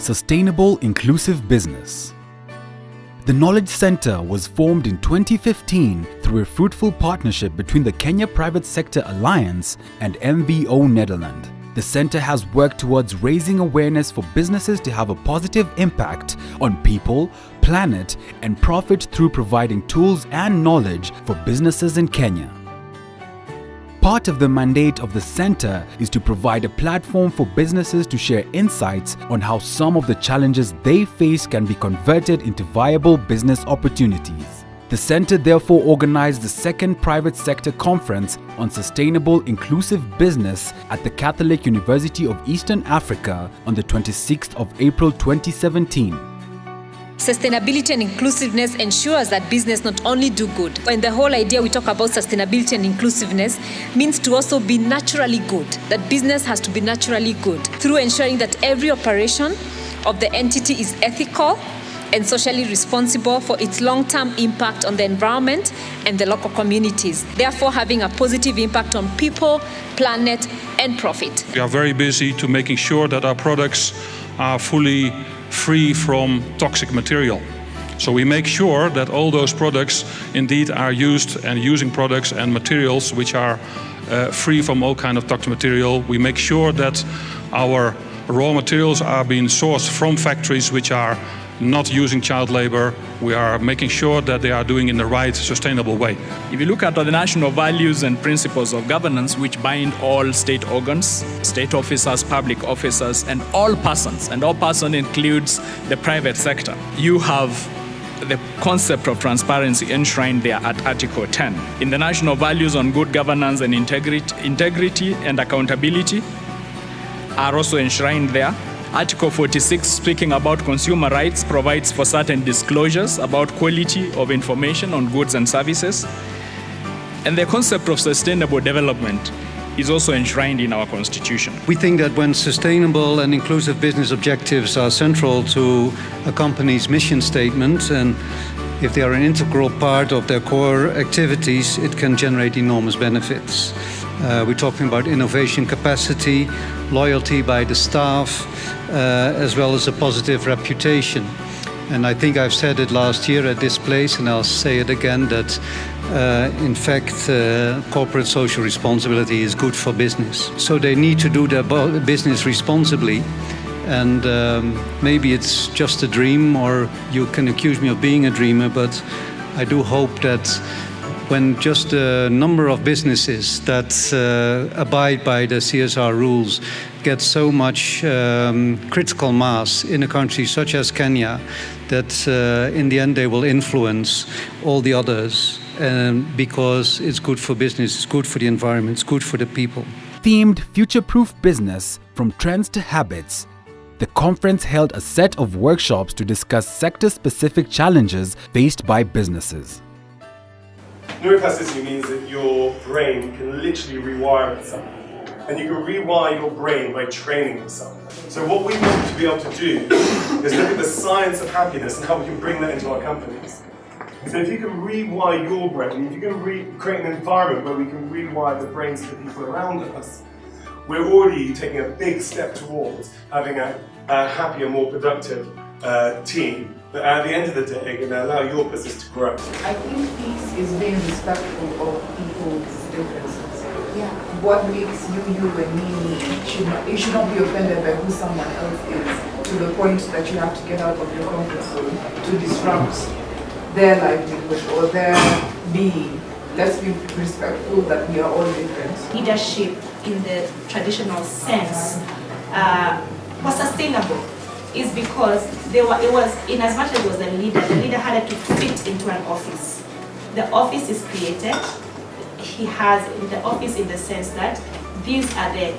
Sustainable Inclusive Business. The Knowledge Center was formed in 2015 through a fruitful partnership between the Kenya Private Sector Alliance and MVO Netherlands. The center has worked towards raising awareness for businesses to have a positive impact on people, planet, and profit through providing tools and knowledge for businesses in Kenya. Part of the mandate of the center is to provide a platform for businesses to share insights on how some of the challenges they face can be converted into viable business opportunities. The center therefore organized the second private sector conference on sustainable inclusive business at the Catholic University of Eastern Africa on the 26th of April 2017. Sustainability and inclusiveness ensures that business not only do good, and the whole idea we talk about sustainability and inclusiveness means to also be naturally good, that business has to be naturally good through ensuring that every operation of the entity is ethical and socially responsible for its long-term impact on the environment and the local communities, therefore having a positive impact on people, planet, and profit. We are very busy to making sure that our products are fully free from toxic material. So we make sure that all those products indeed are used and using products and materials which are free from all kind of toxic material. We make sure that our raw materials are being sourced from factories which are not using child labor. We are making sure that they are doing in the right sustainable way. If you look at the national values and principles of governance which bind all state organs, state officers, public officers, and all persons includes the private sector, you have the concept of transparency enshrined there at Article 10. In the national values on good governance and integrity and accountability are also enshrined there. Article 46, speaking about consumer rights, provides for certain disclosures about quality of information on goods and services. And the concept of sustainable development is also enshrined in our Constitution. We think that when sustainable and inclusive business objectives are central to a company's mission statement, and if they are an integral part of their core activities, it can generate enormous benefits. We're talking about innovation capacity, loyalty by the staff, as well as a positive reputation. And I think I've said it last year at this place, and I'll say it again, that in fact corporate social responsibility is good for business. So they need to do their business responsibly. And maybe it's just a dream, or you can accuse me of being a dreamer, but I do hope that when just a number of businesses that abide by the CSR rules get so much critical mass in a country such as Kenya, that in the end they will influence all the others, because it's good for business, it's good for the environment, it's good for the people. Themed Future-Proof Business from Trends to Habits. The conference held a set of workshops to discuss sector-specific challenges faced by businesses. Neuroplasticity means that your brain can literally rewire itself. And you can rewire your brain by training yourself. So what we want to be able to do is look at the science of happiness and how we can bring that into our companies. So if you can rewire your brain, if you can create an environment where we can rewire the brains of the people around us, we're already taking a big step towards having a happier, more productive team that at the end of the day are going to allow your business to grow. I think peace is being respectful of people's differences. Yeah. What makes you and me, you should not be offended by who someone else is, to the point that you have to get out of your comfort zone to disrupt their livelihood or their being. Let's be respectful that we are all different. Leadership in the traditional sense was sustainable. Is because it was, in as much as it was the leader had to fit into an office. The office is created. He has the office in the sense that these are the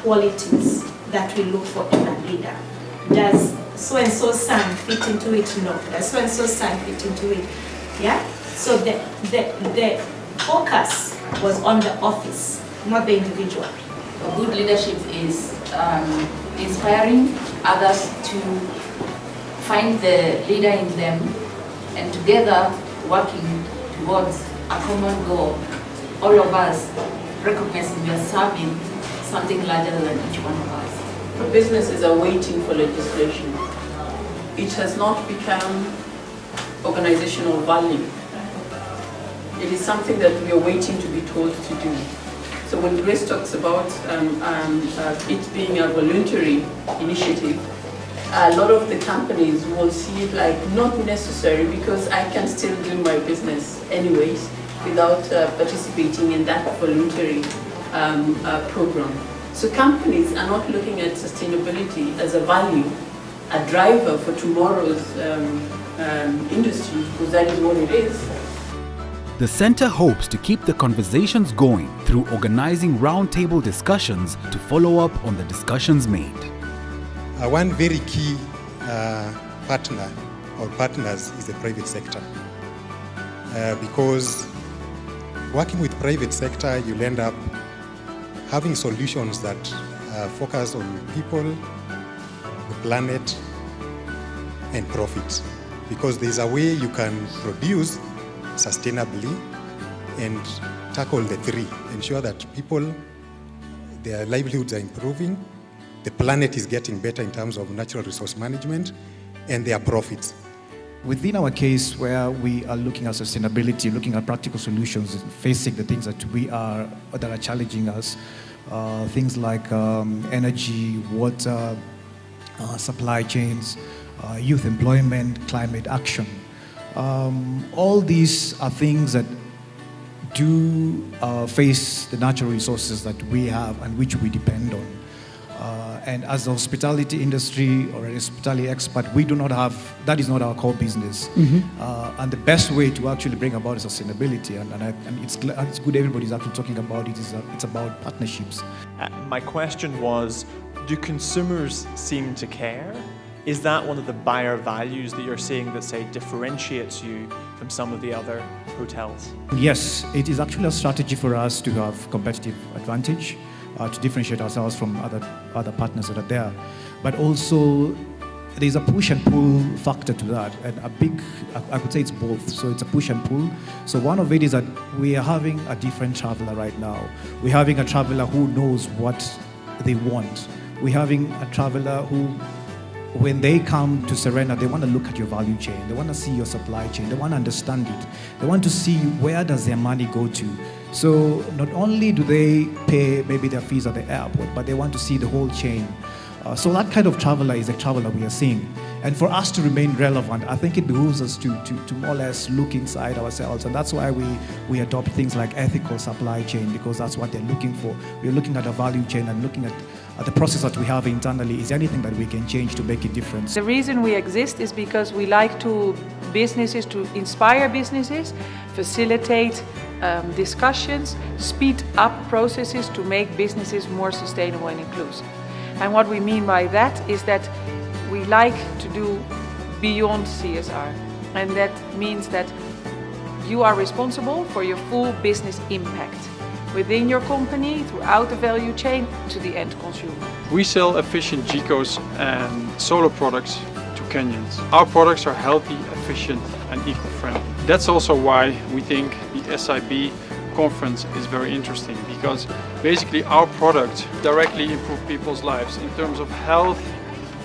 qualities that we look for in a leader. Does so-and-so son fit into it? No. Does so-and-so son fit into it? Yeah? So the focus was on the office, not the individual. Good leadership is inspiring others to find the leader in them, and together working towards a common goal. All of us recognizing we are serving something larger than each one of us. Businesses are waiting for legislation it has not become organizational value. It is something that we are waiting to be told to do. So when Grace talks about it being a voluntary initiative, a lot of the companies will see it like not necessary because I can still do my business anyways without participating in that voluntary program. So companies are not looking at sustainability as a value, a driver for tomorrow's industry, because that is what it is. The center hopes to keep the conversations going through organizing roundtable discussions to follow up on the discussions made. One very key partner or partners is the private sector, because working with private sector, you'll end up having solutions that focus on people, the planet, and profit, because there's a way you can produce sustainably and tackle the three. Ensure that people, their livelihoods are improving, the planet is getting better in terms of natural resource management, and their profits. Within our case, where we are looking at sustainability, looking at practical solutions, facing the things that are challenging us, things like energy, water, supply chains, youth employment, climate action. All these are things that do face the natural resources that we have and which we depend on. And as a hospitality industry or a hospitality expert, we do not have, that is not our core business. Mm-hmm. And the best way to actually bring about sustainability, and it's good everybody's actually talking about it, it's about partnerships. My question was, do consumers seem to care? Is that one of the buyer values that you're seeing that, say, differentiates you from some of the other hotels? Yes, it is actually a strategy for us to have competitive advantage, to differentiate ourselves from other partners that are there. But also, there's a push and pull factor to that, and I could say it's both. So it's a push and pull. So one of it is that we are having a different traveler right now. We're having a traveler who knows what they want. We're having a traveler who, when they come to Serena, they want to look at your value chain. They want to see your supply chain. They want to understand it. They want to see where does their money go to. So not only do they pay maybe their fees at the airport, but they want to see the whole chain. So that kind of traveler is a traveler we are seeing. And for us to remain relevant, I think it behooves us to more or less look inside ourselves. And that's why we adopt things like ethical supply chain, because that's what they're looking for. We're looking at a value chain and looking at the process that we have internally. Is there anything that we can change to make a difference? The reason we exist is because we like to inspire businesses, facilitate discussions, speed up processes to make businesses more sustainable and inclusive. And what we mean by that is that we like to do beyond CSR. And that means that you are responsible for your full business impact within your company, throughout the value chain, to the end consumer. We sell efficient GECOs and solar products to Kenyans. Our products are healthy, efficient and eco-friendly. That's also why we think the SIB conference is very interesting, because basically our products directly improve people's lives in terms of health,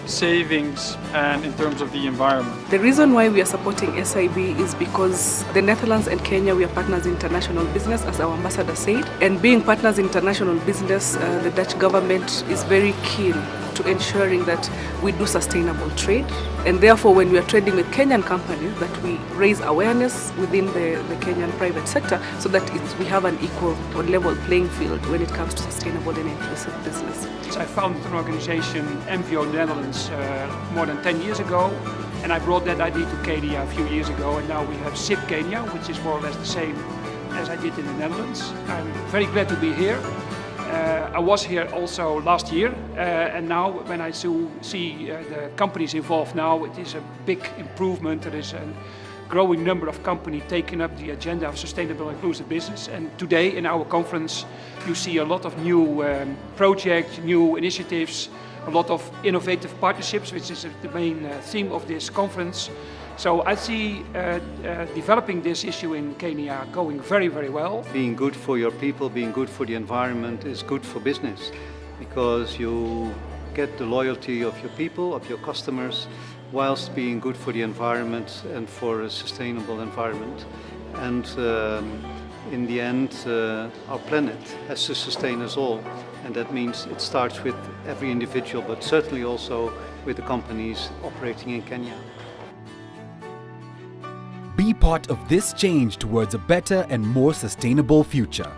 savings and in terms of the environment. The reason why we are supporting SIB is because the Netherlands and Kenya, we are partners in international business, as our ambassador said. And being partners in international business, the Dutch government is very keen to ensuring that we do sustainable trade. And therefore, when we are trading with Kenyan companies, that we raise awareness within the Kenyan private sector so that we have an equal or level playing field when it comes to sustainable and inclusive business. I founded an organization, MVO Netherlands, more than 10 years ago, and I brought that idea to Kenya a few years ago, and now we have SIB Kenya, which is more or less the same as I did in the Netherlands. I'm very glad to be here. I was here also last year, and now when I see the companies involved now, it is a big improvement. There is a growing number of companies taking up the agenda of sustainable and inclusive business. And today in our conference, you see a lot of new projects, new initiatives, a lot of innovative partnerships, which is the main theme of this conference. So I see developing this issue in Kenya going very, very well. Being good for your people, being good for the environment is good for business, because you get the loyalty of your people, of your customers, whilst being good for the environment and for a sustainable environment. And in the end, our planet has to sustain us all. And that means it starts with every individual, but certainly also with the companies operating in Kenya. Be part of this change towards a better and more sustainable future.